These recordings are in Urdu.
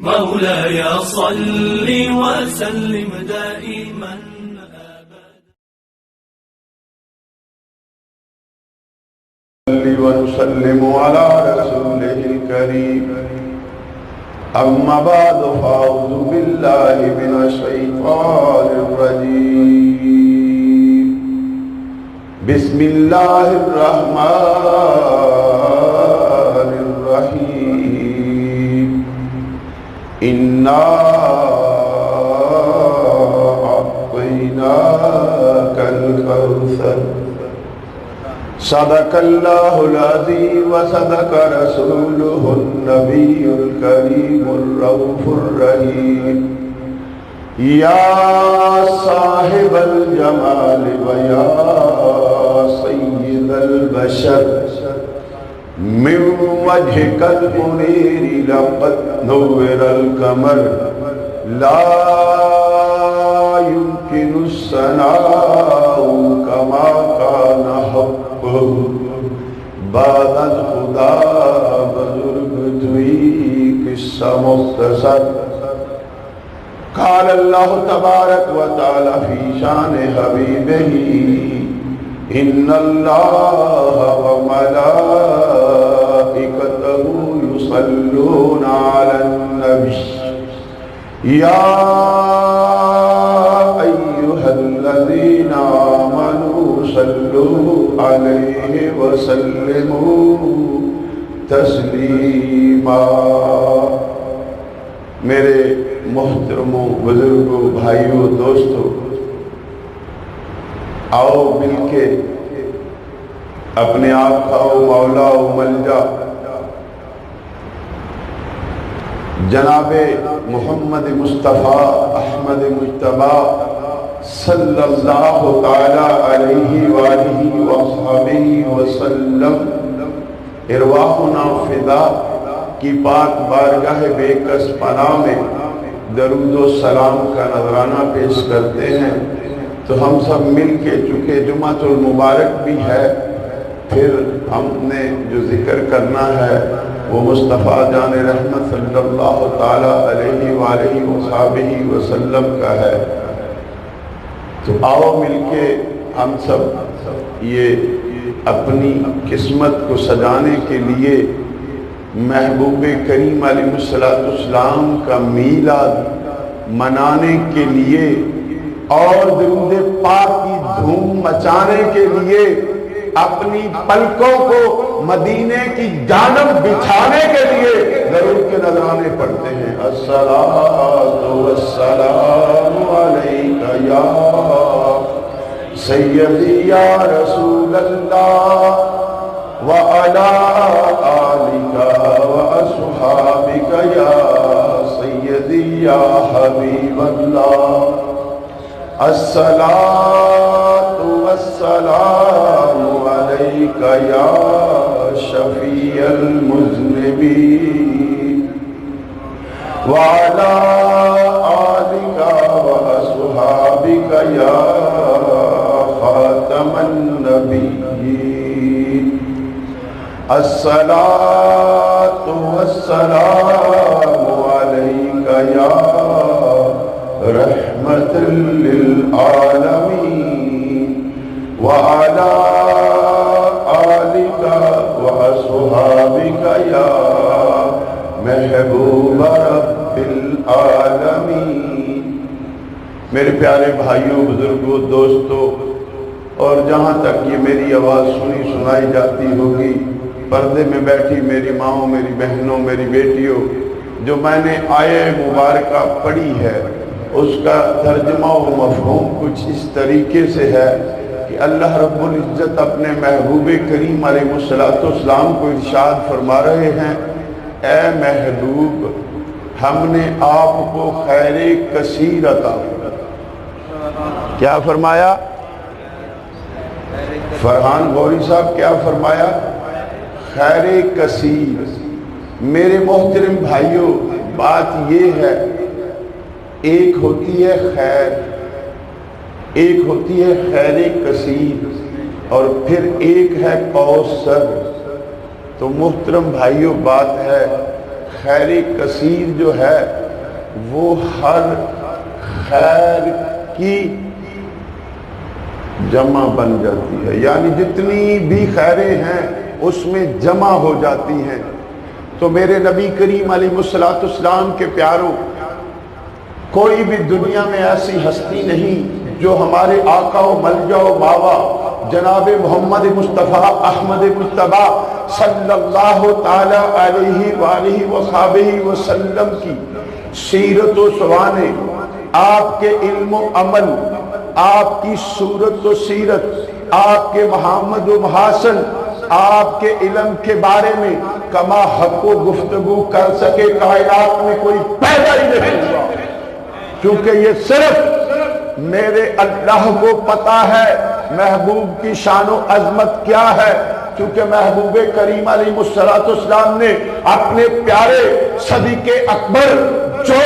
مولاي صل وسلم دائما ونسلم على رسوله الكريم أما بعد فأعوذ بالله من الشيطان الرجيم بسم الله الرحمن الرحيم إنا أعطيناك الكوثر صدق الله العظيم وصدق رسوله النبي الكريم الرؤوف الرحيم يا صاحب الجمال ويا سيد البشر من وجهك المنير لقد نور القمر لا يمكن الثناء كما كان حقه بعد خدا بزرگ توی قصہ مختصر قال اللہ تبارک و تعالی فی شان حبیبہ ان اللہ وملائکتہ یصلون علی النبی یا ایہا الذین آمنوا صلوا علیہ وسلموا تسلیما۔ میرے محترموں، بزرگوں، بھائیوں، دوستوں، آؤ مل کے اپنے آقا و مولا و ملجا جناب محمد مصطفیٰ احمد مجتبی صلی اللہ تعالی علیہ وآلہ وصحبہ وسلم ارواحنا فدا کی پاک بارگاہ بے کس پناہ میں درود و سلام کا نذرانہ پیش کرتے ہیں۔ تو ہم سب مل کے، چونکہ جمعۃ المبارک بھی ہے، پھر ہم نے جو ذکر کرنا ہے وہ مصطفیٰ جان رحمت صلی اللہ تعالی علیہ وآلہ وصحبہ وسلم کا ہے۔ تو آؤ مل کے ہم سب یہ اپنی قسمت کو سجانے کے لیے محبوب کریم علیہ السلام کا میلاد منانے کے لیے اور درود پاک کی دھوم مچانے کے لیے اپنی پلکوں کو مدینے کی جانب بچھانے کے لیے درود کے نذرانے پڑھتے ہیں۔ الصلاۃ والسلام علیک یا سیدی یا رسول اللہ وعلی آلک واصحابک یا سیدی یا حبیب اللہ۔ الصلاۃ والسلام علیک یا شفیع المذنبین وعلی آلک واصحابک یا خاتم النبیین۔ الصلاۃ والسلام علیک یا رحمت للعالمین وعلی آلک واصحابک یا محبوب رب العالمین۔ میرے پیارے بھائیوں، بزرگوں، دوستوں، اور جہاں تک یہ میری آواز سنائی جاتی ہوگی، پردے میں بیٹھی میری ماؤں، میری بہنوں، میری بیٹیوں، جو میں نے آیہ مبارکہ پڑھی ہے اس کا ترجمہ و مفہوم کچھ اس طریقے سے ہے کہ اللہ رب العزت اپنے محبوب کریم علیہ السلام کو ارشاد فرما رہے ہیں، اے محبوب، ہم نے آپ کو خیر کثیر عطا فرمایا۔ کیا فرمایا؟ فرحان غوری صاحب کیا فرمایا؟ خیر کثیر۔ میرے محترم بھائیوں، بات یہ ہے، ایک ہوتی ہے خیر، ایک ہوتی ہے خیر کثیر، اور پھر ایک ہے کوثر۔ تو محترم بھائیوں، بات ہے خیر کثیر جو ہے وہ ہر خیر کی جمع بن جاتی ہے، یعنی جتنی بھی خیریں ہیں اس میں جمع ہو جاتی ہیں۔ تو میرے نبی کریم علیہ الصلوۃ والسلام کے پیاروں، کوئی بھی دنیا میں ایسی ہستی نہیں جو ہمارے آقا و ملجا و ماوا جناب محمد مصطفیٰ احمد مجتبی صلی اللہ تعالی علیہ وآلہ وصحبہ وسلم کی سیرت و سوانے، آپ کے علم و عمل، آپ کی صورت و سیرت، آپ کے محمد و محاسن، آپ کے علم کے بارے میں کما حق و گفتگو کر سکے کائنات میں کوئی پیدا ہی نہیں ہوا، کیونکہ یہ صرف میرے اللہ کو پتا ہے محبوب کی شان و عظمت کیا ہے، کیونکہ محبوب کریم علیہ الصلوۃ والسلام نے اپنے پیارے صدیق اکبر جو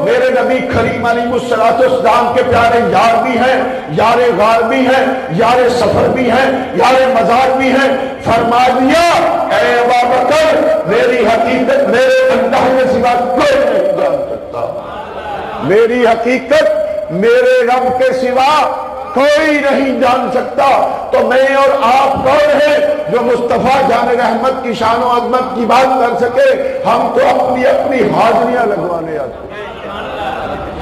میرے نبی کریم علیہ الصلوۃ والسلام کے پیارے یار بھی ہیں، یار غار بھی ہیں، یار سفر بھی ہیں، یار مزار بھی ہیں، فرما دیا اے ابوبکر میری حقیقت میرے اللہ کے سوا کوئی نہیں جان سکتا، میری حقیقت میرے رب کے سوا کوئی نہیں جان سکتا۔ تو میں اور آپ کون ہیں جو مصطفیٰ جان رحمت کی شان و عظمت کی بات کر سکے؟ ہم تو اپنی اپنی حاضریاں لگوانے آتے ہیں،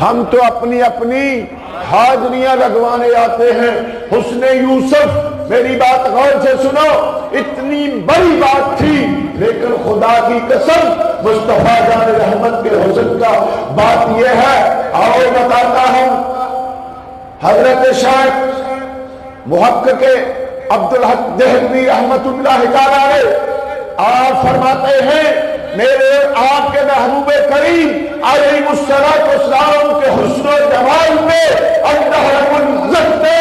ہم تو اپنی اپنی حاضریاں لگوانے آتے ہیں۔ حسن یوسف، میری بات غور سے سنو، اتنی بڑی بات تھی لیکن خدا کی قسم مصطفیٰ جان رحمت کے حسن کا بات یہ ہے، آؤ بتاتا ہوں۔ حضرت شیخ محقق عبدالحق دہلوی رحمت اللہ تعالی علیہ آپ فرماتے ہیں میرے آپ کے محبوب کریم علیہ الصلوۃ والسلام کے حسن و جمال میں اللہ رب العزت نے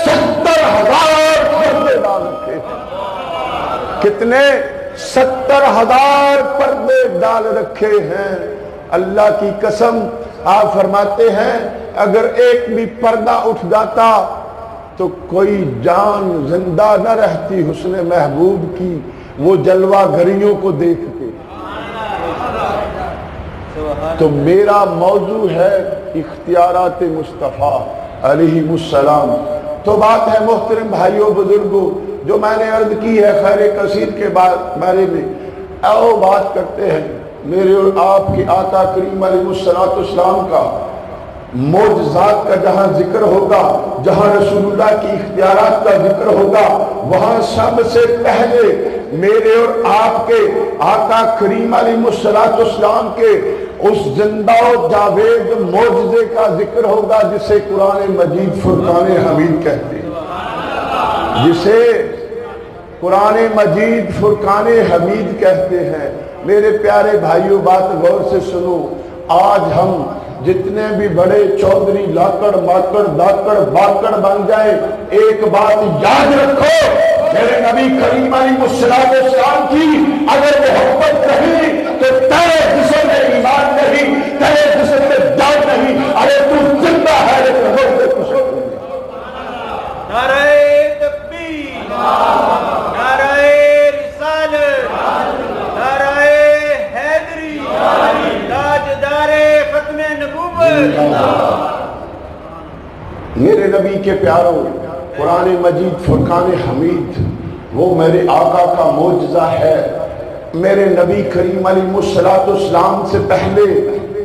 70,000 پردے ڈال رکھے ہیں۔ کتنے؟ 70,000 پردے ڈال رکھے ہیں۔ اللہ کی قسم آپ فرماتے ہیں اگر ایک بھی پردہ اٹھ جاتا تو کوئی جان زندہ نہ رہتی حسن محبوب کی وہ جلوہ گریوں کو دیکھ کے۔ تو میرا موضوع ہے اختیارات مصطفیٰ علیہ السلام۔ تو بات ہے محترم بھائیوں بزرگوں جو میں نے عرض کی ہے خیر کثیر کے بارے میں، او بات کرتے ہیں میرے اور آپ کے آقا کریم علیہ الصلوۃ والسلام کا معجزات کا جہاں ذکر ہوگا، جہاں رسول اللہ کی اختیارات کا ذکر ہوگا، وہاں سب سے پہلے میرے اور آپ کے آقا کریم علیہ الصلوۃ والسلام کے اس زندہ و جاوید معجزے کا ذکر ہوگا جسے قرآن مجید فرقان حمید کہتے ہیں، جسے قرآن مجید فرقان حمید کہتے ہیں۔ میرے پیارے بھائیوں بات غور سے سنو، آج ہم جتنے بھی بڑے چودھری لاکڑ ماکڑ داکڑ باکڑ بن جائیں، ایک بات یاد رکھو میرے نبی کریم علیہ الصلوۃ والسلام کی اگر محبت نہیں تو تیرے جسم میں ایمان نہیں، تیرے جسم میں جان نہیں، ارے تو زندہ ہے لیکن مردے کچھ نہیں۔ نعرہ تکبیر، نعرہ رسالت، نعرہ حیدری، تاجدار ختم نبوت۔ میرے نبی کے پیاروں، قرآن مجید فرقان حمید وہ میرے آقا کا معجزہ ہے۔ میرے نبی کریم علیہ الصلوۃ والسلام سے پہلے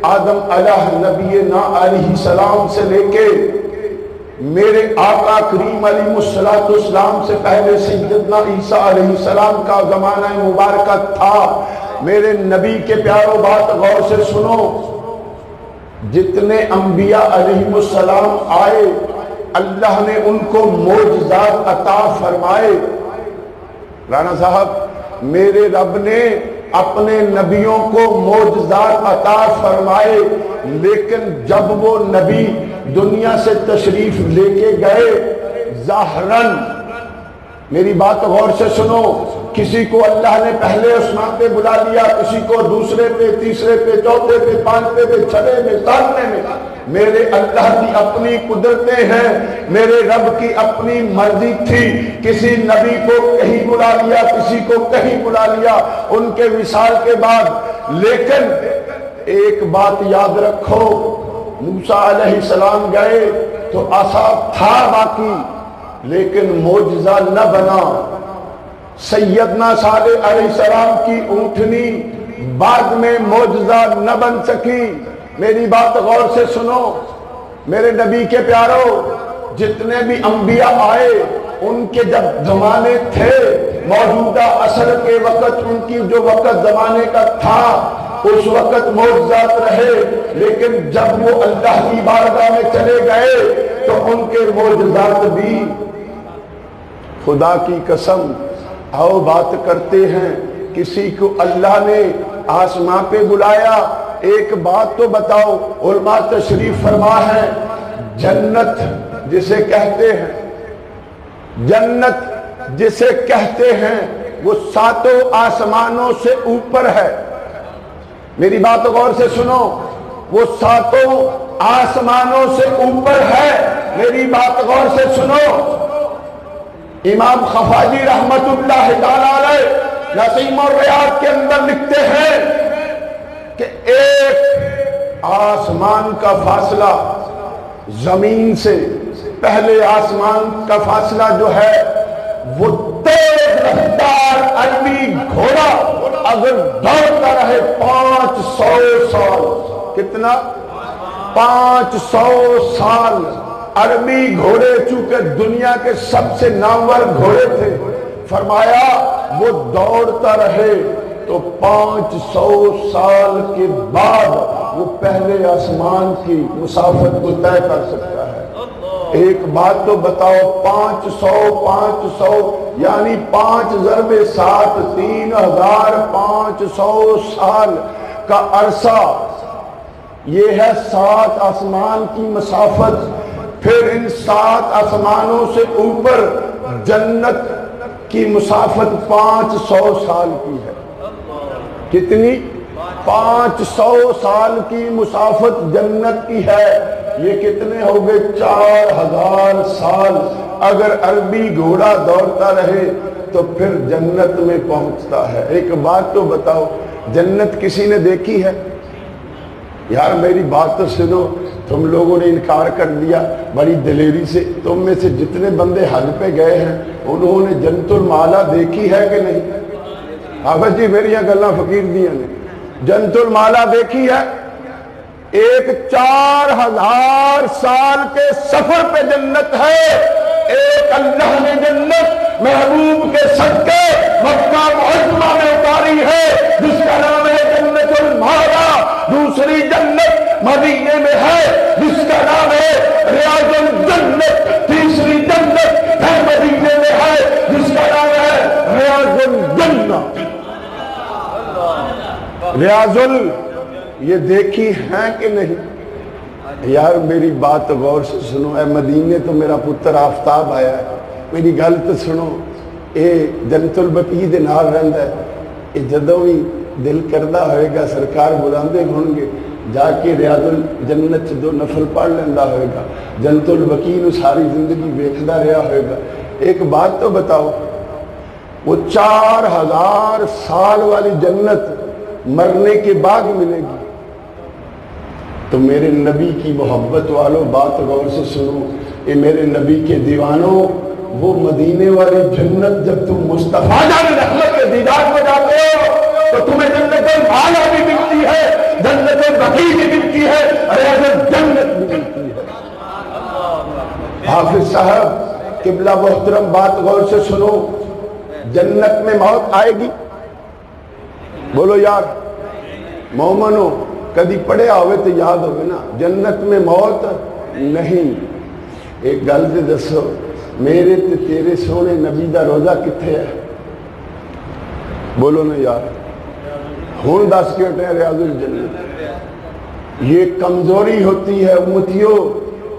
آدم علیہ نبینا علیہ السلام سے لے کے میرے آقا کریم علیہ الصلوۃ والسلام سے پہلے سیدنا عیسیٰ علیہ السلام کا زمانہ مبارکہ تھا۔ میرے نبی کے پیاروں بات غور سے سنو، جتنے انبیاء علیہ السلام آئے اللہ نے ان کو معجزات عطا فرمائے۔ رانا صاحب میرے رب نے اپنے نبیوں کو معجزات عطا فرمائے، لیکن جب وہ نبی دنیا سے تشریف لے کے گئے ظاہراً، میری بات غور سے سنو، کسی کو اللہ نے پہلے آسمان پہ بلا لیا، کسی کو دوسرے پہ، تیسرے پہ، چوتھے پہ، پانچویں پہ، چھٹے میں، ساتویں میں، میرے اللہ کی اپنی قدرتیں ہیں، میرے رب کی اپنی مرضی تھی، کسی نبی کو کہیں بلا لیا، کسی کو کہیں بلا لیا ان کے وصال کے بعد۔ لیکن ایک بات یاد رکھو، موسیٰ علیہ السلام گئے تو عصا تھا باقی لیکن معجزہ نہ بنا۔ سیدنا صالح علیہ السلام کی اونٹنی بعد میں معجزہ نہ بن سکی۔ میری بات غور سے سنو میرے نبی کے پیارو، جتنے بھی انبیاء آئے ان کے جب زمانے تھے، موجودہ عصر کے وقت ان کی جو وقت زمانے کا تھا اس وقت معجزات رہے، لیکن جب وہ اللہ کی بارگاہ میں چلے گئے تو ان کے معجزات بھی، خدا کی قسم آؤ بات کرتے ہیں، کسی کو اللہ نے آسمان پہ بلایا، ایک بات تو بتاؤ، علماء تشریف فرما ہے، جنت جسے کہتے ہیں، جنت جسے کہتے ہیں وہ ساتوں آسمانوں سے اوپر ہے۔ میری بات غور سے سنو، وہ ساتوں آسمانوں سے اوپر ہے۔ میری بات غور سے سنو، امام خفاجی رحمت اللہ تعالی علیہ نسیم الریاض کے اندر لکھتے ہیں کہ ایک آسمان کا فاصلہ زمین سے، پہلے آسمان کا فاصلہ جو ہے وہ تیز رفتار عربی گھوڑا اگر دوڑتا رہے 500 سال، کتنا؟ 500 سال۔ عربی گھوڑے چونکہ دنیا کے سب سے نامور گھوڑے تھے، فرمایا وہ دوڑتا رہے تو 500 سال کے بعد وہ پہلے آسمان کی مسافت کو طے کر سکتا ہے۔ ایک بات تو بتاؤ، 500 یعنی 5 ضرب 7 3500 سال کا عرصہ، یہ ہے 7 آسمان کی مسافت۔ پھر ان 7 آسمانوں سے اوپر جنت کی مسافت 500 سال کی ہے۔ کتنی؟ 500 سال کی مسافت جنت کی ہے۔ یہ کتنے ہو گئے؟ 4000 سال۔ اگر عربی گھوڑا دوڑتا رہے تو پھر جنت میں پہنچتا ہے۔ ایک بات تو بتاؤ، جنت کسی نے دیکھی ہے؟ یار میری بات تو سنو، تم لوگوں نے انکار کر دیا بڑی دلیری سے۔ تم میں سے جتنے بندے حج پہ گئے ہیں انہوں نے جنت المعلا دیکھی ہے کہ نہیں؟ حافظ جی میری یہ گلاں فقیر دیاں نے، جنت المعلا دیکھی ہے؟ ایک 4000 سال کے سفر پہ جنت ہے۔ ایک اللہ نے جنت محبوب کے صدقے مکہ معظمہ میں اتاری ہے جس کا نام ہے جنت المعلا۔ دوسری جنت مدینے میں ہے جس کا نام ہے ریاض الجنت۔ تیسری جنت ہے مدینے میں ہے جس کا نام ہے ریاض الجنہ۔ ریاض یہ دیکھی ہیں کہ نہیں؟ یار میری بات غور سے سنو، اے مدینے تو میرا پتر آفتاب آیا ہے، میری گل تو سنو۔ اے جنت البقیع دے نال رہندا ہے، اے جدوں بھی دل کردہ ہوئے گا سرکار بلاندے ہون گے، جا کے ریاض الجنت 2 نفل پڑھ لیندہ ہوئے گا، جنت البقیع نو ساری زندگی ویکھدا رہیا ہوئے گا۔ ایک بات تو بتاؤ، وہ 4000 سال والی جنت مرنے کے بعد ملے گی؟ تو میرے نبی کی محبت والوں بات غور سے سنو، اے میرے نبی کے دیوانوں، وہ مدینے والی جنت جب تم مصطفیٰ جان رحمت کے دیدار میں جاتے ہو تو تمہیں جنت المعلا بھی ملتی ہے، جنت البقیع بھی ملتی ہے، ریاض الجنت بھی ملتی ہے۔ حافظ صاحب قبلہ محترم بات غور سے سنو، جنت میں موت آئے گی؟ بولو یار مومنو، کدی پڑھیا ہوئے تو یاد ہوگی نا، جنت میں موت نہیں۔ ایک گل دے دسو، میرے تے تیرے سونے نبی دا روزہ کتھے ہے؟ بولو نا یار، ہون دس کے اٹھے ریاض الجنت۔ یہ کمزوری ہوتی ہے امتیوں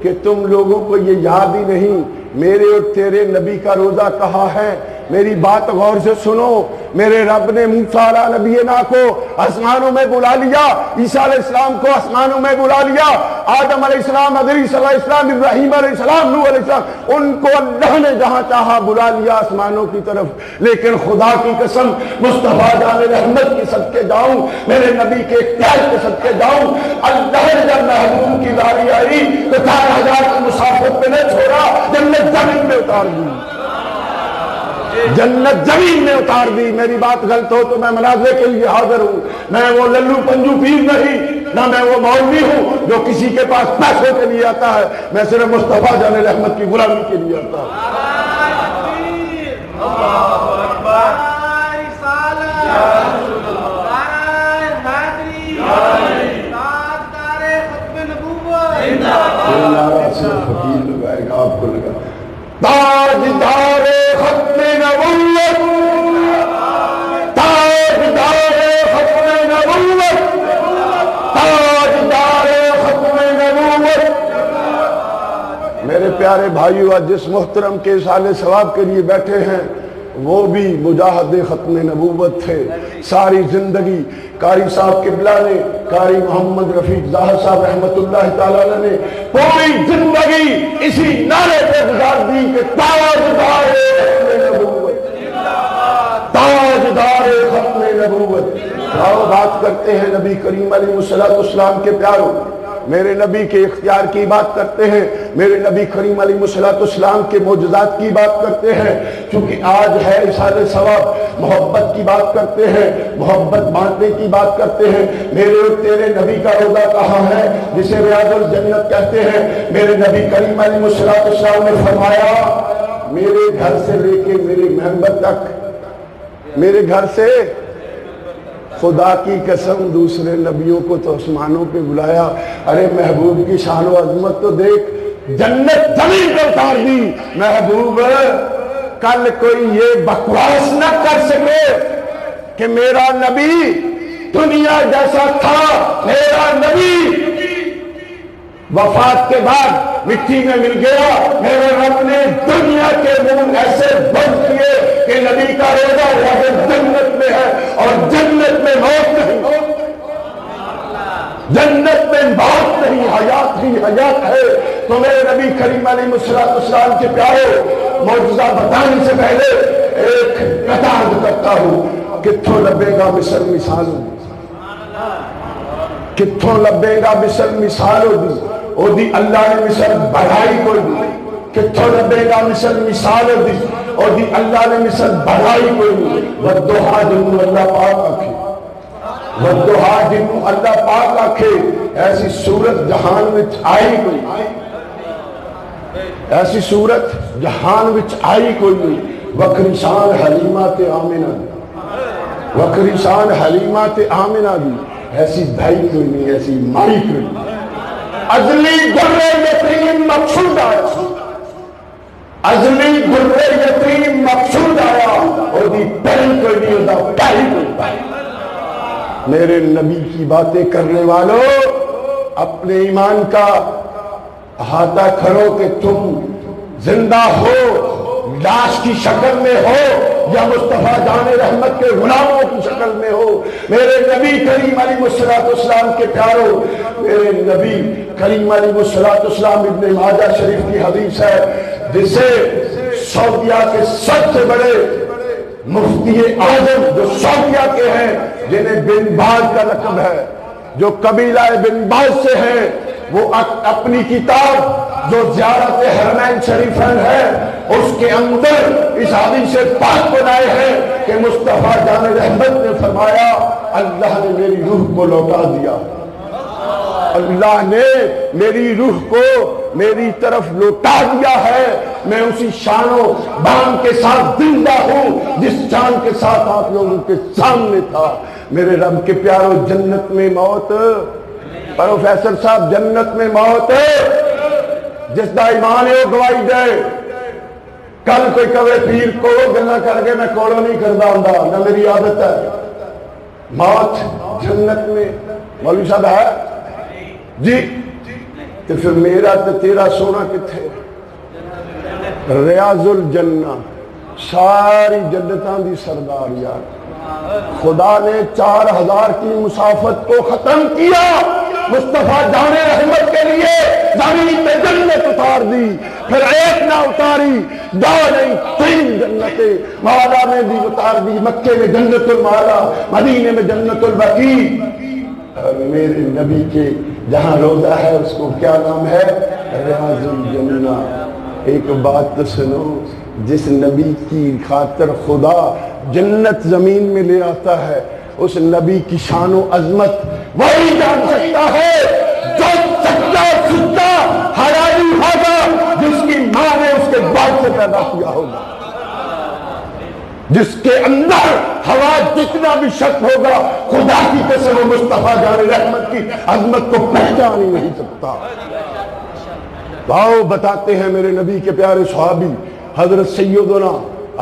کہ تم لوگوں کو یہ یاد ہی نہیں میرے اور تیرے نبی کا روزہ کہاں ہے۔ میری بات غور سے سنو، میرے رب نے موسیٰ علیہ نبینا کو آسمانوں میں بلا لیا، عیسیٰ علیہ السلام کو آسمانوں میں بلا لیا، آدم علیہ السلام، ادریس علیہ السلام، ابراہیم علیہ السلام، نوح علیہ السلام، ان کو اللہ نے جہاں چاہا بلا لیا آسمانوں کی طرف۔ لیکن خدا کی قسم، مصطفیٰ جان رحمت کے صدقے جاؤں، میرے نبی کے اختیار کے صدقے جاؤں، اللہ نے جب محبوب کی باری آئی تو 4,000 کے مسافر پہ نہ چھوڑا، جنت زمین میں اتار دی، جنت زمین میں اتار دی۔ میری بات غلط ہو تو میں مناظرے کے لیے حاضر ہوں، میں وہ للو پنجو پیر نہیں، نہ میں وہ مولوی ہوں جو کسی کے پاس پیسوں کے لیے آتا ہے، میں صرف مصطفیٰ جان رحمت کی غلامی کے لیے آتا ہوں۔ فقیر لگائے گا، آپ کو لگا تاجدار ختم نبوت، تاجدار ختم نبوت، تاجدار ختم نبوت۔ میرے پیارے بھائیو، آج جس محترم کے اصالِ ثواب کے لیے بیٹھے ہیں وہ بھی مجاہد ختم نبوت تھے۔ ساری زندگی قاری صاحب قبلہ نے، قاری محمد رفیق ظاہر صاحب رحمت اللہ تعالیٰ نے پوری زندگی اسی نعرے پہ گزار دی کہ تاجدار ختم نبوت، تاجدار ختم نبوت۔ آؤ بات کرتے ہیں نبی کریم علیہ السلام کے پیاروں، میرے نبی کے اختیار کی بات کرتے ہیں، میرے نبی کریم علیہ السلام کے معجزات کی بات کرتے ہیں۔ چونکہ آج ہے اصالِ ثواب، محبت کی بات کرتے ہیں، محبت بانٹنے کی بات کرتے ہیں۔ میرے اور تیرے نبی کا روضہ کہاں ہے جسے ریاض الجنت کہتے ہیں؟ میرے نبی کریم علیہ السلام نے فرمایا، میرے گھر سے لے کے میرے منبر تک، میرے گھر سے خدا کی قسم دوسرے نبیوں کو تو آسمانوں پہ بلایا، ارے محبوب کی شان و عظمت تو دیکھ، جنت زمین پر اتار دی۔ محبوب کل کوئی یہ بکواس نہ کر سکے کہ میرا نبی دنیا جیسا تھا، میرا نبی وفات کے بعد مٹی میں مل گیا۔ میرے رب نے دنیا کے منہ ایسے بند کیے کہ نبی کا روزہ جنت میں ہے، اور جنت میں موت نہیں، جنت میں موت نہیں، حیات ہی حیات ہے۔ تو میرے نبی کریم علیہ السلام کے پیاروں، معجزہ بتانے سے پہلے ایک قطار کرتا ہوں، کتھوں لبے گا مثل مثالوں، کتھوں لبے گا مثل مثالوں دی، او دی اللہ نے مثل بڑھائی کوئی دی، کتھوں لبے گا مثل مثالوں دی، او دی اللہ نے مثل بڑھائی کوئی دی۔ والضحا جنو اللہ پاک آکھے، والضحا جنو اللہ پاک آکھے، ایسی صورت جہان وچ آئی کوئی، ایسی صورت جہان وچ آئی کوئی نہیں۔ وکری شان حلیمہ تے آمنہ دی، وکری شان حلیمہ تے آمنہ دی، ایسی بھائی کوئی نہیں، ایسی مائی کوئی نہیں۔ ازلی گرے یتیم مقصود آیا، ازلی گرے یتیم مقصود آیا، اور دی پہل کوئی نہیں ہوتا، پہل کوئی۔ میرے نبی کی باتیں کرنے والوں، اپنے ایمان کا احاطہ کرو کہ تم زندہ ہو، لاش کی شکل میں ہو یا مصطفیٰ جان رحمت کے غلاموں کی شکل میں ہو۔ میرے نبی کریم علیہ السلام کے پیاروں، میرے نبی کریم علیہ السلام ابن ماجہ شریف کی حدیث ہے، جسے سعودیہ کے سب سے بڑے مفتی اعظم جو سعودیہ کے ہیں، جنہیں بن باز کا لقب ہے، جو قبیلہ بن باز سے ہیں، وہ اپنی کتاب جو زیارت حرمین شریفین ہے اس کے اندر اس حدیث پاک بنائے ہیں کہ مصطفیٰ جان رحمت نے فرمایا، اللہ نے میری روح کو لوٹا دیا، اللہ نے میری روح کو میری طرف لوٹا دیا ہے، میں اسی شان و بان کے ساتھ زندہ ہوں جس شان کے ساتھ آپ لوگوں کے سامنے تھا۔ میرے رب کے پیاروں، جنت میں موت، پروفیسر صاحب جنت میں موت جس دا ایمان ہے وہ گواہی دے۔ کل کوئی کہے پیر کوڑو گلا کر کے میں کوڑو نہیں کردا ہوندا، نہ میری عادت ہے۔ موت جنت میں مولوی صاحب ہے جی، تو پھر میرا تو تیرا سونا کتھے؟ ریاض الجنہ، ساری جنتاں دی سردار یار. خدا نے 4000 کی مسافت کو ختم کیا, مصطفیٰ جان رحمت کے لیے زمین پہ جنت اتار دی, پھر ایک نہ اتاری, 2 نہیں 3 جنتیں مولا میں بھی اتار دی. مکے میں جنت المعلا, مدینے میں جنت البقیع, اور میرے نبی کے جہاں روزہ ہے اس کو کیا نام ہے؟ ریاض الجنہ. ایک بات تو سنو, جس نبی کی خاطر خدا جنت زمین میں لے آتا ہے, اس نبی کی شان و عظمت وہی جان سکتا ہے جو سچا سچا حلالی ہوگا, جس کی ماں نے اس کے بعد سے پیدا کیا ہوگا, جس کے اندر ہوا جتنا بھی شک ہوگا, خدا کی قسم مصطفیٰ جان رحمت کی عظمت کو پہچان ہی نہیں سکتا. آؤ بتاتے ہیں میرے نبی کے پیارے صحابی حضرت سیدنا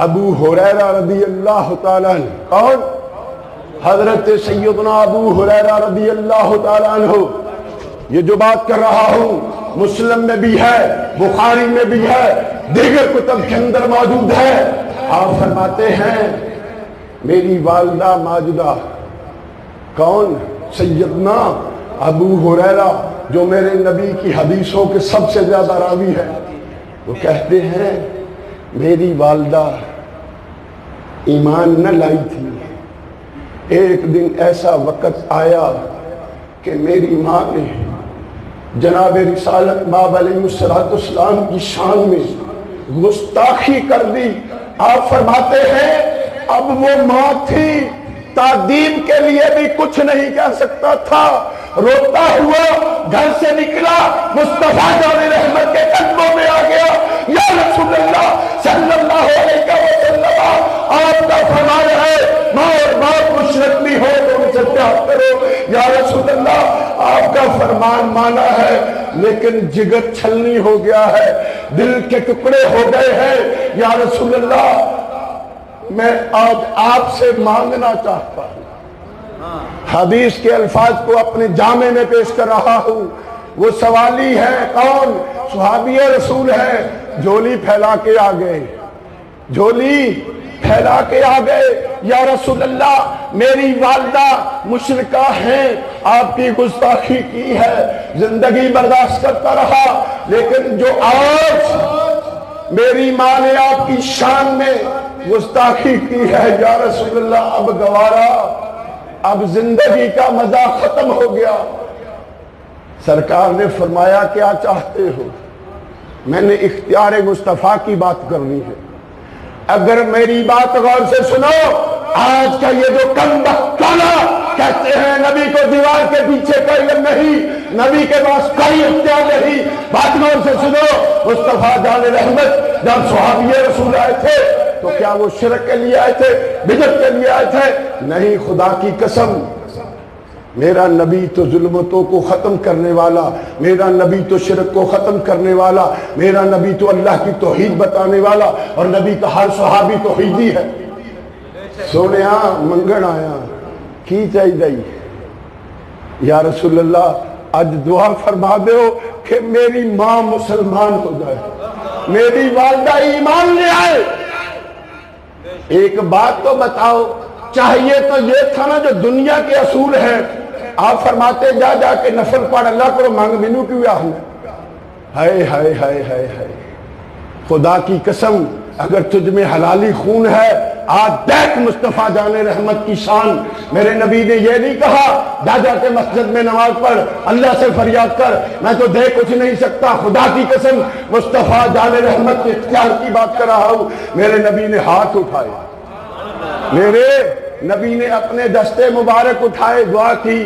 ابو ہریرہ رضی اللہ تعالیٰ عنہ. کون؟ حضرت سیدنا ابو ہریرہ رضی اللہ تعالیٰ عنہ. یہ جو بات کر رہا ہوں مسلم میں بھی ہے, بخاری میں بھی ہے, دیگر کتب کے اندر موجود ہے. آپ فرماتے ہیں میری والدہ ماجدہ, کون؟ سیدنا ابو ہریرہ جو میرے نبی کی حدیثوں کے سب سے زیادہ راوی ہے, وہ کہتے ہیں میری والدہ ایمان نہ لائی تھی. ایک دن ایسا وقت آیا کہ میری ماں نے جناب رسالت مآب علیہ السلام کی شان میں گستاخی کر دی. آپ فرماتے ہیں اب وہ ماں تھی, تعظیم کے لیے بھی کچھ نہیں کہہ سکتا تھا, روتا ہوا گھر سے نکلا, مصطفیٰ جان رحمت کے قدموں میں آ گیا, یا رسول اللہ صلی اللہ علیہ وسلم, آپ کا فرمان ہے ماں اور باپ مشرک بھی ہو تو ان سے پیار کرو. یا رسول اللہ آپ کا فرمان مانا ہے, لیکن جگر چھلنی ہو گیا ہے, دل کے ٹکڑے ہو گئے ہیں. یا رسول اللہ میں آج آپ سے مانگنا چاہتا ہوں. حدیث کے الفاظ کو اپنے جامع میں پیش کر رہا ہوں. وہ سوالی ہے, کون؟ صحابی رسول ہے, جھولی پھیلا کے آ گئے, جھولی پھیلا کے آ گئے. یا رسول اللہ میری والدہ مشرکہ ہیں, آپ کی گستاخی کی ہے, زندگی برداشت کرتا رہا, لیکن جو آج میری ماں نے آپ کی شان میں گستاخی کی ہے, یا رسول اللہ اب گوارا, اب زندگی کا مزہ ختم ہو گیا. سرکار نے فرمایا کیا چاہتے ہو؟ میں نے اختیار مصطفیٰ کی بات کرنی ہے. اگر میری بات غور سے سنو, آج کا یہ جو کم بخت کہتے ہیں نبی کو دیوار کے پیچھے کا علم نہیں, نبی کے پاس کوئی اختیار نہیں, بات غور سے سنو. مصطفیٰ جان رحمت جب صحابی رسول آئے تھے تو کیا وہ شرک کے لیے آئے تھے, بدعت کے لیے آئے تھے؟ نہیں, خدا کی قسم میرا نبی تو ظلمتوں کو ختم کرنے والا, میرا نبی تو شرک کو ختم کرنے والا, میرا نبی تو اللہ کی توحید بتانے والا, اور نبی کا ہر صحابی توحیدی ہے. سونے منگن آیا کی چاہیے, یا رسول اللہ آج دعا فرما دو کہ میری ماں مسلمان ہو جائے, میری والدہ ایمان لے آئے. ایک بات تو بتاؤ, چاہیے تو یہ تھا نا جو دنیا کے اصول ہیں. آپ فرماتے جا جا کے نفل پڑھ, اللہ کو مانگ بینو کیوں آہنے. ہائے ہائے ہائے ہائے ہائے, خدا کی قسم اگر تجھ میں حلالی خون ہے, آج دیکھ مصطفیٰ جان رحمت کی شان. میرے نبی نے یہ نہیں کہا جا جا کے مسجد میں نماز پڑھ, اللہ سے فریاد کر, میں تو دیکھ کچھ نہیں سکتا. خدا کی قسم مصطفیٰ جان رحمت کے اختیار کی بات کر رہا ہوں. میرے نبی نے ہاتھ اٹھائے, میرے نبی نے اپنے دستے مبارک اٹھائے, دعا کی,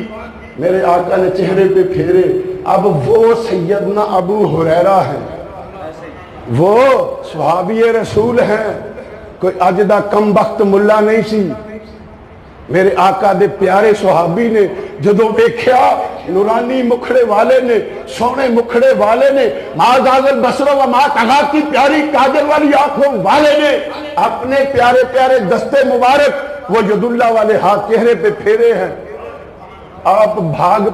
میرے آقا نے چہرے پہ پھیرے. اب وہ سیدنا ابو ہریرہ ہیں, وہ صحابی رسول ہیں, کوئی اجدہ کم بخت ملا نہیں سی. میرے آقا دے پیارے صحابی نے جدو دیکھیا نورانی مکھڑے والے نے, سونے مکھڑے والے نے, ماذ بصر و ما طغا کی پیاری کاجل والی آنکھوں والے نے اپنے پیارے پیارے دستے مبارک وہ ید اللہ والے ہاتھ چہرے پہ پھیرے ہیں. آپ بھاگ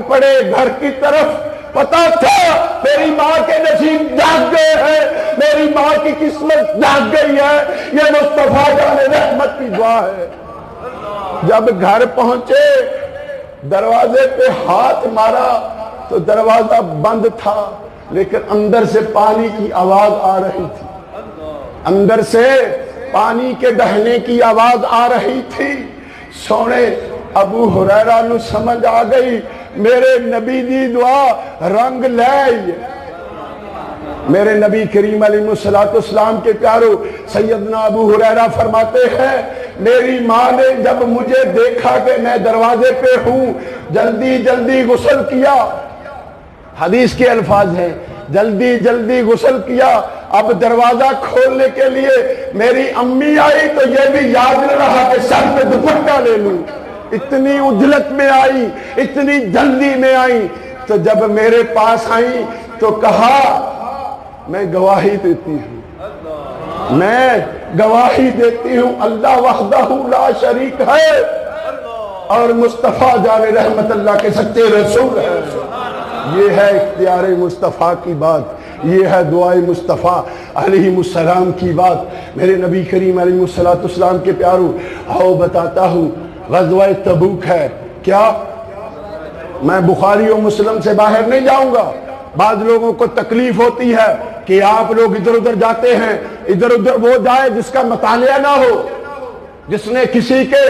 پڑے گھر کی طرف, پتا تھا میری ماں کے نصیب جاگ گئے ہیں، میری ماں کی قسمت جاگ گئی ہے، یہ مصطفیٰ جان رحمت کی دعا ہے۔ جب گھر پہنچے دروازے پہ ہاتھ مارا تو دروازہ بند تھا، لیکن اندر سے پانی کی آواز آ رہی تھی، اندر سے پانی کے بہنے کی آواز آ رہی تھی۔ سونے ابو ہریرہ نو سمجھ آ گئی میرے نبی دی دعا رنگ لے۔ میرے نبی کریم علیہ السلام کے پیارو سیدنا ابو ہریرہ فرماتے ہیں میری ماں نے جب مجھے دیکھا کہ میں دروازے پہ ہوں جلدی جلدی غسل کیا، حدیث کے الفاظ ہیں جلدی جلدی غسل کیا، اب دروازہ کھولنے کے لیے میری امی آئی تو یہ بھی یاد نہ رہا کہ سر پہ دوپٹہ لے لوں، اتنی عجلت میں آئی، اتنی جلدی میں آئی۔ تو جب میرے پاس آئی تو کہا میں گواہی دیتی ہوں، میں گواہی دیتی ہوں اللہ وحدہ لا شریک ہے اور مصطفیٰ جان رحمت اللہ کے سچے رسول ہے۔ یہ ہے اختیار مصطفیٰ کی بات، یہ ہے دعائے مصطفیٰ علیہ السلام کی بات۔ میرے نبی کریم علیہ السلام کے پیارو آؤ بتاتا ہوں، غزوہ تبوک ہے کیا؟ میں بخاری و مسلم سے باہر نہیں جاؤں گا۔ بعض لوگوں کو تکلیف ہوتی ہے کہ آپ لوگ ادھر ادھر جاتے ہیں، ادھر ادھر وہ جائے جس کا مطالعہ نہ ہو، جس نے کسی کے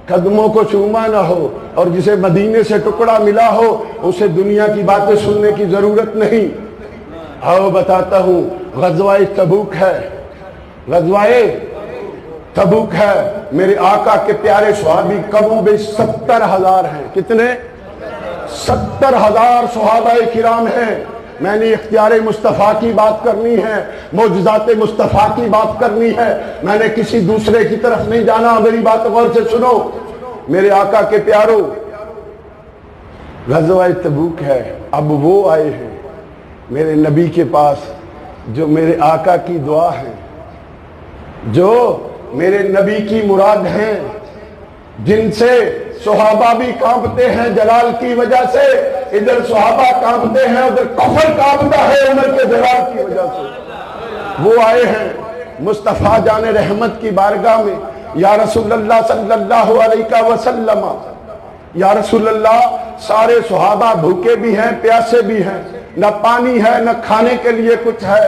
قدموں کو چوما نہ ہو، اور جسے مدینے سے ٹکڑا ملا ہو اسے دنیا کی باتیں سننے کی ضرورت نہیں۔ آؤ بتاتا ہوں، غزوہ تبوک ہے، غزوہ تبوک ہے۔ میرے آقا کے پیارے صحابی کم بیش 70,000 ہیں۔ کتنے؟ 70,000 صحابہ کرام ہیں۔ میں نے اختیار مصطفیٰ کی بات کرنی ہے، معجزات مصطفیٰ کی بات کرنی ہے، میں نے کسی دوسرے کی طرف نہیں جانا۔ میری بات غور سے سنو میرے آقا کے پیارو، غزوہ تبوک ہے۔ اب وہ آئے ہیں میرے نبی کے پاس جو میرے آقا کی دعا ہے، جو میرے نبی کی مراد ہیں، جن سے صحابہ بھی کانپتے ہیں جلال کی وجہ سے، ادھر صحابہ کانپتے ہیں، ادھر کفر کانپتا ہے عمر کے جلال کی وجہ سے۔ وہ آئے ہیں مصطفیٰ جان رحمت کی بارگاہ میں، یا رسول اللہ صلی اللہ علیہ وسلم، یا رسول اللہ سارے صحابہ بھوکے بھی ہیں پیاسے بھی ہیں، نہ پانی ہے نہ کھانے کے لیے کچھ ہے۔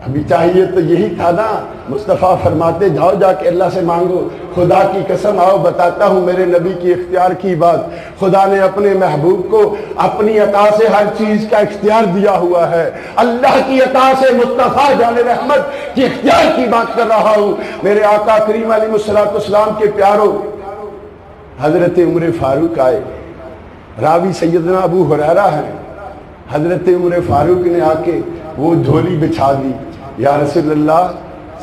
ابھی چاہیے تو یہی تھا نا، مصطفیٰ فرماتے جاؤ جا کے اللہ سے مانگو۔ خدا کی قسم آؤ بتاتا ہوں میرے نبی کی اختیار کی بات، خدا نے اپنے محبوب کو اپنی عطا سے ہر چیز کا اختیار دیا ہوا ہے۔ اللہ کی عطا سے مصطفیٰ جان رحمت کی اختیار کی بات کر رہا ہوں۔ میرے آقا کریم علیہ السلام کے پیاروں، حضرت عمر فاروق آئے، راوی سیدنا ابو ہریرہ ہیں۔ حضرت عمر فاروق نے آ کے وہ جھولی بچھا دی، یا رسول اللہ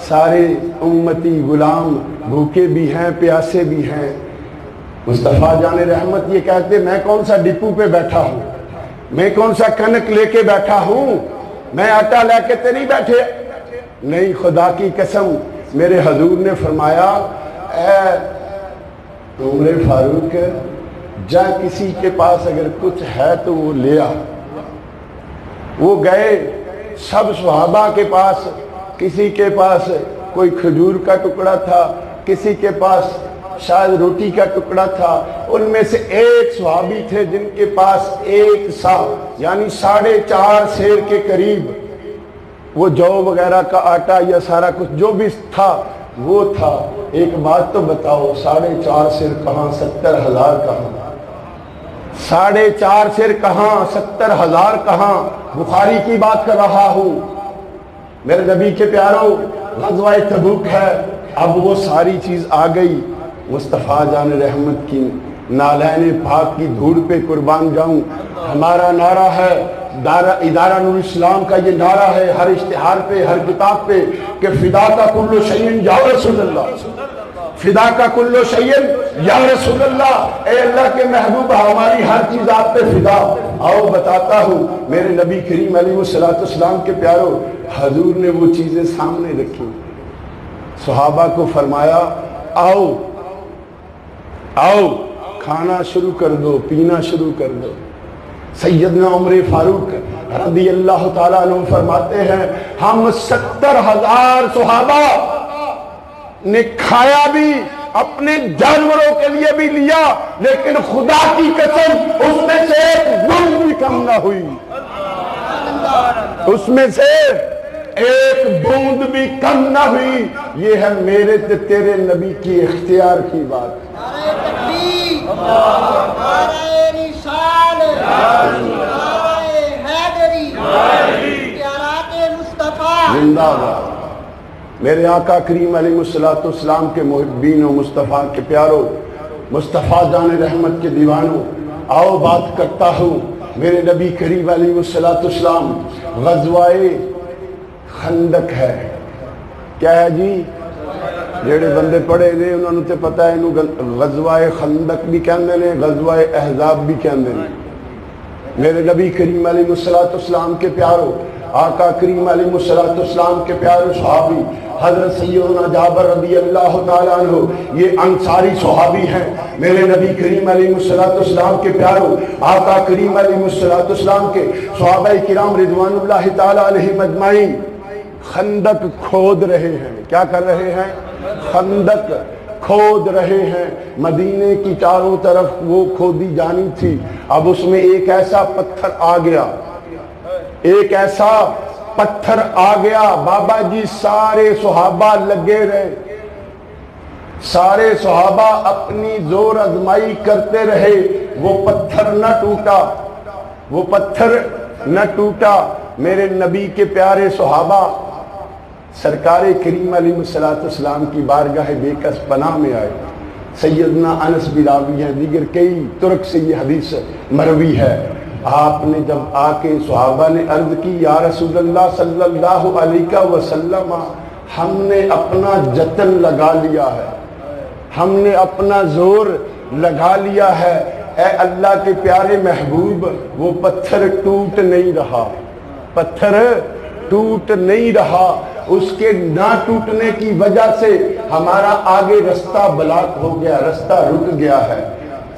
سارے امتی غلام بھوکے بھی ہیں پیاسے بھی ہیں۔ مصطفیٰ جان رحمت یہ کہتے میں کون سا ڈپو پہ بیٹھا ہوں، میں کون سا کنک لے کے بیٹھا ہوں، میں آٹا لے کے تو نہیں بیٹھے۔ نہیں، خدا کی قسم میرے حضور نے فرمایا اے عمر فاروق جا کسی کے پاس اگر کچھ ہے تو وہ لے آ۔ وہ گئے سب صحابہ کے پاس، کسی کے پاس کوئی کھجور کا ٹکڑا تھا، کسی کے پاس شاید روٹی کا ٹکڑا تھا۔ ان میں سے ایک صحابی تھے جن کے پاس 1 سا یعنی 4.5 سیر کے قریب وہ جو وغیرہ کا آٹا یا سارا کچھ جو بھی تھا وہ تھا۔ ایک بات تو بتاؤ 4.5 سیر کہاں، 70,000 کہاں؟ 4.5 سیر کہاں، 70,000 کہاں؟ بخاری کی بات کر رہا ہوں۔ میرے نبی کے پیاروں، غزوہ تبوک ہے، اب وہ ساری چیز آ گئی۔ مصطفیٰ جان رحمت کی نالین پاک کی دھوڑ پہ قربان جاؤں۔ ہمارا نعرہ ہے، ادارہ نور اسلام کا یہ نعرہ ہے ہر اشتہار پہ، ہر کتاب پہ، کہ فدا کا کل شیء یا رسول اللہ، فدا کا کل شیء یا رسول اللہ۔ اے اللہ کے محبوب ہماری ہر چیز آپ پہ فدا۔ آؤ بتاتا ہوں میرے نبی کریم علیہ السلام کے پیاروں، حضور نے وہ چیزیں سامنے رکھی، صحابہ کو فرمایا آؤ آؤ کھانا شروع کر دو، پینا شروع کر دو۔ سیدنا عمر فاروق رضی اللہ تعالیٰ عنہ فرماتے ہیں ہم 70,000 صحابہ نے کھایا بھی، اپنے جانوروں کے لیے بھی لیا، لیکن خدا کی قسم اس میں سے ایک بوند بھی کم نہ ہوئی، اس میں سے ایک بوند بھی کم نہ ہوئی۔ یہ ہے میرے تیرے نبی کی اختیار کی بات۔ نعرہ تکبیر، نعرہ رسالت، نعرہ حیدری، پیارات مصطفیٰ زندہ باد۔ میرے آقا کریم علیہ السلام کے محبین و مصطفیٰ کے پیاروں، مصطفیٰ جان رحمت کے دیوانوں، آؤ بات کرتا ہوں میرے نبی کریم علیہ السلام۔ غزوہ خندق ہے، کیا ہے جی؟ جڑے بندے پڑھے نے انہوں نے تے پتہ ہے انہوں غزوہ خندق بھی کہندے نے، غزوہ احزاب بھی کہندے نے۔ میرے نبی کریم علیہ السلام کے پیاروں، آقا کریم علیہ السلام کے پیارے صحابی حضرت سیدنا جابر رضی اللہ تعالیٰ عنہ، یہ انصاری صحابی ہیں۔ میرے نبی کریم علیہ السلام کے پیاروں، آقا کریم علیہ السلام کے صحابہ کرام رضوان اللہ تعالیٰ علیہم اجمعین خندق کھود رہے ہیں۔ کیا کر رہے ہیں؟ خندق کھود رہے ہیں۔ مدینے کی چاروں طرف وہ کھودی جانی تھی، اب اس میں ایک ایسا پتھر آ گیا، ایک ایسا پتھر آ گیا، بابا جی سارے صحابہ لگے رہے، سارے صحابہ اپنی زور آزمائی کرتے رہے، وہ پتھر نہ ٹوٹا، وہ پتھر نہ ٹوٹا۔ میرے نبی کے پیارے صحابہ سرکار کریم علیہ السلام کی بارگاہ بے کس پناہ میں آئے۔ سیدنا انس بھی راوی ہیں، دیگر کئی ترک سے یہ حدیث مروی ہے۔ آپ نے جب آ کے صحابہ نے عرض کی یا رسول اللہ صلی اللہ علیہ وسلم، ہم نے اپنا جتن لگا لیا ہے، ہم نے اپنا زور لگا لیا ہے، اے اللہ کے پیارے محبوب وہ پتھر ٹوٹ نہیں رہا، پتھر ٹوٹ نہیں رہا، اس کے نہ ٹوٹنے کی وجہ سے ہمارا آگے رستہ بلاک ہو گیا، رستہ رک گیا ہے۔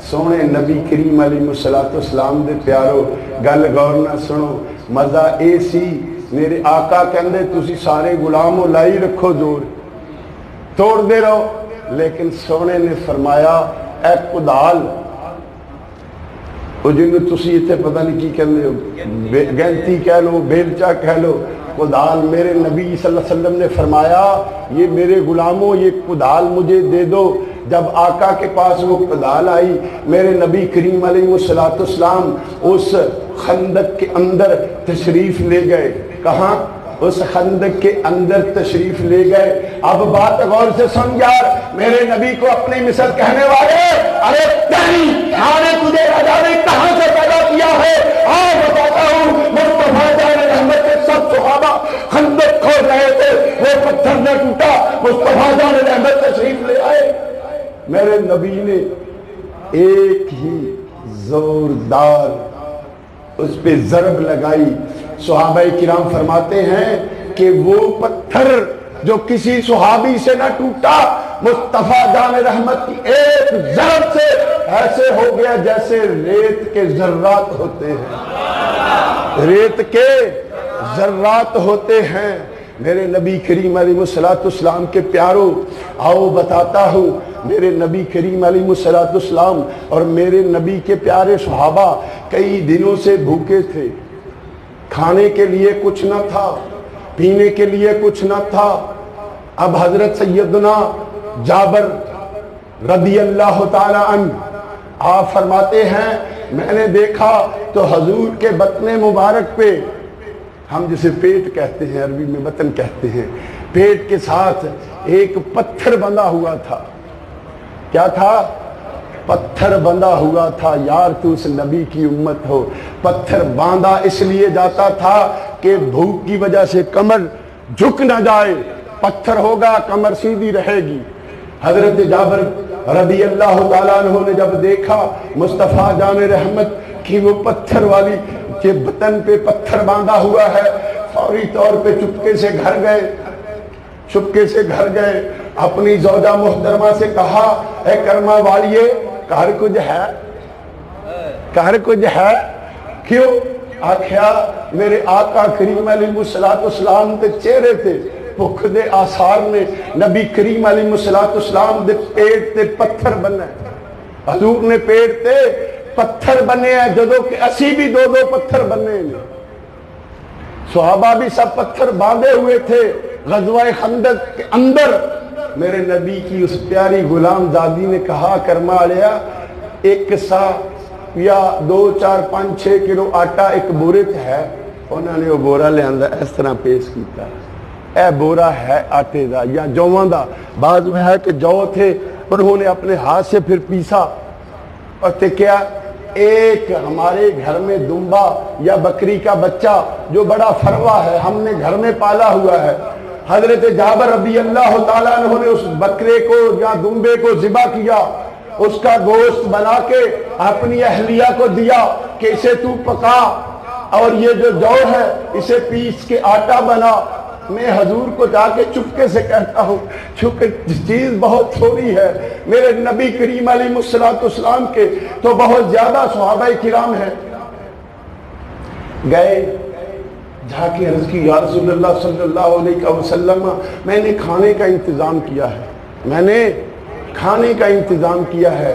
سونے نبی کریم علیہ السلام دے پیارو، گل غور نہ سنو، مزہ اے سی میرے آقا کہندے تسی سارے غلاموں لائی رکھو زور، توڑ دے رہو، لیکن سونے نے فرمایا اے کدال، جنہوں تسی اتنے پتہ نہیں کی کہندے ہو، گینتی کہہ لو، بیلچا کہہ لو، کدال، میرے نبی صلی اللہ علیہ وسلم نے فرمایا یہ میرے غلاموں یہ کدال مجھے دے دو۔ جب آقا کے پاس وہ کدال آئی، میرے نبی کریم علیہ السلام اس خندق کے اندر تشریف لے گئے۔ کہاں؟ اس خندق کے اندر تشریف لے گئے۔ اب بات غور سے سن یار، میرے نبی کو اپنی مثل کہنے والے، ارے تیری ماں نے تجھے راجا نے کہاں سے پیدا کیا ہے؟ آج بتاتا ہوں، مصطفیٰ جان رحمت کے سب صحابہ خندق کھود رہے تھے، وہ پتھر نہ ٹوٹا، مصطفیٰ جان رحمت تشریف لے آئے۔ میرے نبی نے ایک ہی زوردار اس پہ ضرب لگائی۔ صحابہ کرام فرماتے ہیں کہ وہ پتھر جو کسی صحابی سے نہ ٹوٹا، مصطفیٰ جان رحمت کی ایک ضرب سے ایسے ہو گیا جیسے ریت کے ذرات ہوتے ہیں، ریت کے ذرات ہوتے ہیں۔ میرے نبی کریم علیہ السلام کے پیاروں، آؤ بتاتا ہوں، میرے نبی کریم علیہ السلام اور میرے نبی کے پیارے صحابہ کئی دنوں سے بھوکے تھے، کھانے کے لیے کچھ نہ تھا، پینے کے لیے کچھ نہ تھا۔ اب حضرت سیدنا جابر رضی اللہ تعالی عنہ آپ فرماتے ہیں میں نے دیکھا تو حضور کے بطن مبارک پہ، ہم جسے پیٹ کہتے ہیں عربی میں بطن کہتے ہیں، پیٹ کے ساتھ ایک پتھر بندھا ہوا تھا۔ کیا تھا؟ پتھر بندھا ہوا تھا۔ یار تو اس نبی کی امت ہو، پتھر باندھا اس لیے جاتا تھا کہ بھوک کی وجہ سے کمر جھک نہ جائے، پتھر ہوگا کمر سیدھی رہے گی۔ حضرت جابر رضی اللہ تعالیٰ عنہ نے جب دیکھا مصطفیٰ جان رحمت کی وہ پتھر والی کہ بطن پہ پتھر باندھا ہوا ہے، فوری طور پہ چپکے سے گھر گئے، چپکے سے گھر گئے، اپنی زوجہ محترمہ سے کہا اے کرما والیے، گھر کچھ ہے؟ گھر کچھ ہے؟ کیوں؟ آکھیا میرے آقا کریم علیہ السلام تے چہرے تے بھوک دے آثار نے نبی کریم علیہ السلام دے پیٹ تے پتھر بننا ہے. حضور نے پیٹ تے پتھر بنے ہیں جدو کہ اسی بھی دو دو پتھر بنے ہیں. صحابہ بھی سب پتھر باندھے ہوئے تھے. غزوہ خندق کے اندر میرے نبی کی اس پیاری غلام زادی نے کہا کرما لیا ایک سا یا 2 4 5 6 کلو آٹا ایک بورے تے ہے. انہوں نے وہ بورا لے آندہ اس طرح پیش کیتا. اے بورا ہے آٹے دا یا جوان دا. بعض میں ہے کہ جو تھے انہوں نے اپنے ہاتھ سے پھر پیسا اور تے کیا ایک ہمارے گھر میں دمبا یا بکری کا بچہ جو بڑا فروا ہے ہم نے گھر میں پالا ہوا ہے. حضرت جابر رضی اللہ تعالیٰ عنہ نے اس بکرے کو یا دمبے کو ذبح کیا, اس کا گوشت بنا کے اپنی اہلیہ کو دیا کہ اسے تو پکا اور یہ جو ہے اسے پیس کے آٹا بنا. میں حضور کو جا کے چپکے سے کہتا ہوں چونکہ چیز بہت تھوڑی ہے, میرے نبی کریم علیہ السلام کے تو بہت زیادہ صحابہ کرام ہیں. گئے جا کے عرض کی یا رسول اللہ صلی اللہ علیہ وسلم میں نے کھانے کا انتظام کیا ہے, میں نے کھانے کا انتظام کیا ہے.